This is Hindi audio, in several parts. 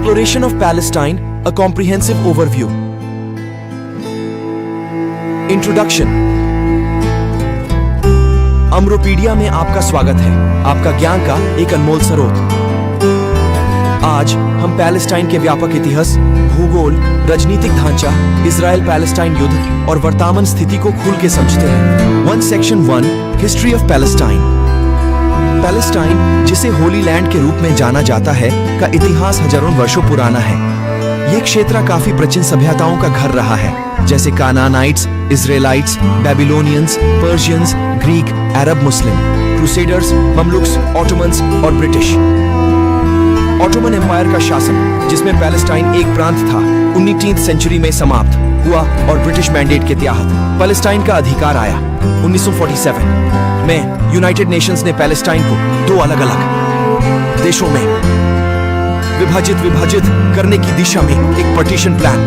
Exploration of Palestine, a comprehensive overview. Introduction. अम्रोपीडिया में आपका स्वागत है, आपका ज्ञान का एक अनमोल स्रोत। आज हम पैलेस्टाइन के व्यापक इतिहास, भूगोल, राजनीतिक ढांचा, इजराइल पैलेस्टाइन युद्ध और वर्तमान स्थिति को खुल के समझते हैं। Section 1, history of Palestine. Palestine, जिसे होली लैंड के रूप में जाना जाता है, का इतिहास हजारों वर्षों पुराना है। ये क्षेत्र काफी प्राचीन सभ्यताओं का घर रहा है, जैसे कानानाइट्स, इजराइलाइट्स, बेबीलोनियंस, पर्शियंस, ग्रीक, अरब, मुस्लिम, क्रूसेडर्स, ममलुक्स, ऑटोमन्स और ब्रिटिश। ऑटोमन एम्पायर का शासन, जिसमें पैलेस्टाइन एक प्रांत था, 19वीं सेंचुरी में समाप्त हुआ और ब्रिटिश मैंडेट के तहत पैलेस्टाइन का अधिकार आया। 1947 में यूनाइटेड नेशंस ने पैलेस्टाइन को दो अलग अलग देशों में विभाजित करने की दिशा में एक पार्टीशन प्लान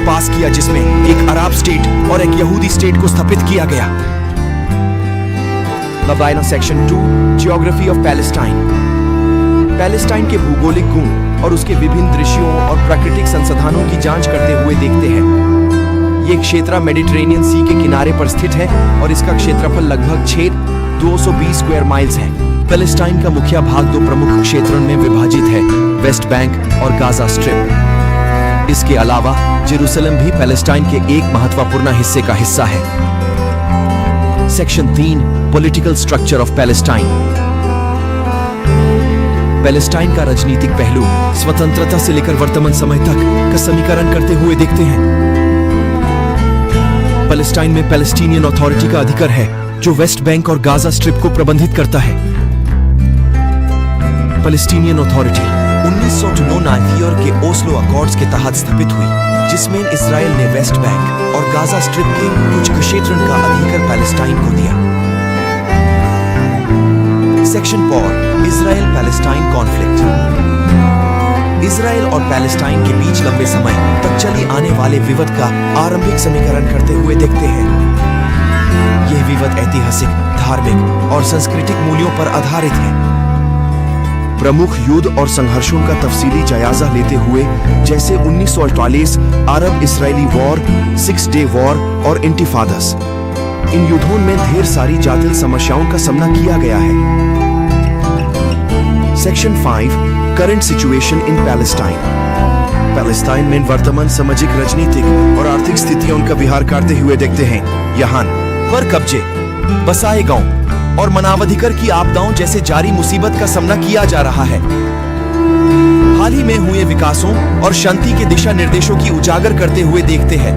पास किया, जिसमें एक अरब स्टेट और एक यहूदी स्टेट को स्थापित किया गया। Section 2, geography of Palestine. Palestine के भूगोलिक गुण और उसके विभिन्न दृश्यों और प्राकृतिक संसाधनों की जांच करते हुए देखते हैं। ये क्षेत्र मेडिटेरेनियन सी के किनारे पर स्थित है और इसका क्षेत्रफल लगभग 220 स्क्वायर माइल्स है। पैलेस्टाइन का मुख्य भाग दो प्रमुख क्षेत्रों में विभाजित है, वेस्ट बैंक और गाजा स्ट्रिप। इसके अलावा जेरूसलम भी पैलेस्टाइन के एक महत्वपूर्ण हिस्से का हिस्सा है। Section 3, political structure of Palestine. Palestine का राजनीतिक पहलू स्वतंत्रता से लेकर वर्तमान समय तक का समीकरण करते हुए देखते हैं। पैलेस्टाइन में पैलेस्टीनियन अथॉरिटी का अधिकार है, जो वेस्ट बैंक और गाजा स्ट्रिप को प्रबंधित करता है। पैलेस्टीनियन अथॉरिटी 1992 के ओस्लो अकॉर्ड्स के तहत स्थापित हुई, जिसमें इजराइल ने वेस्ट बैंक और गाजा स्ट्रिप के कुछ क्षेत्रों का अधिकार पैलेस्टाइन को दिया। Section 4, Israel Palestine conflict. Israel और पैलेस्टाइन के बीच लंबे समय तक चली आने वाले विवाद का आरंभिक समीकरण करते हुए देखते हैं। यह विवाद ऐतिहासिक, धार्मिक और सांस्कृतिक मूल्यों पर आधारित है। प्रमुख युद्ध और संघर्षों का तफसीली जायजा लेते हुए, जैसे 1948 अरब इजरायली वॉर, 6 डे वॉर और इंटिफादास, इन युद्धों में ढेर सारी जटिल समस्याओं का सामना किया गया है। Section 5, current situation in Palestine. Palestine में वर्तमान सामाजिक, राजनीतिक और आर्थिक स्थितियों का विहार करते हुए देखते हैं। यहाँ पर कब्जे, बसाए गांव और मानवाधिकार की आपदाओं जैसे जारी मुसीबत का सामना किया जा रहा है। हाल ही में हुए विकासों और शांति के दिशा निर्देशों की उजागर करते हुए देखते हैं,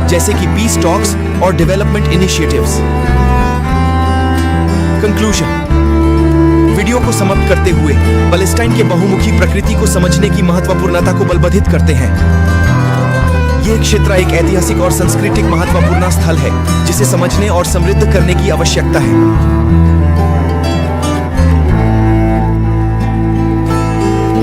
जैसे कि पीस टॉक्स और डेवलपमेंट इनिशिएटिव्स। कंक्लूजन। वीडियो को समाप्त करते हुए पैलेस्टाइन के बहुमुखी प्रकृति को समझने की महत्वपूर्णता को बलवर्धित करते हैं। यह क्षेत्र एक ऐतिहासिक और सांस्कृतिक महत्वपूर्ण स्थल है, जिसे समझने और समृद्ध करने की आवश्यकता है।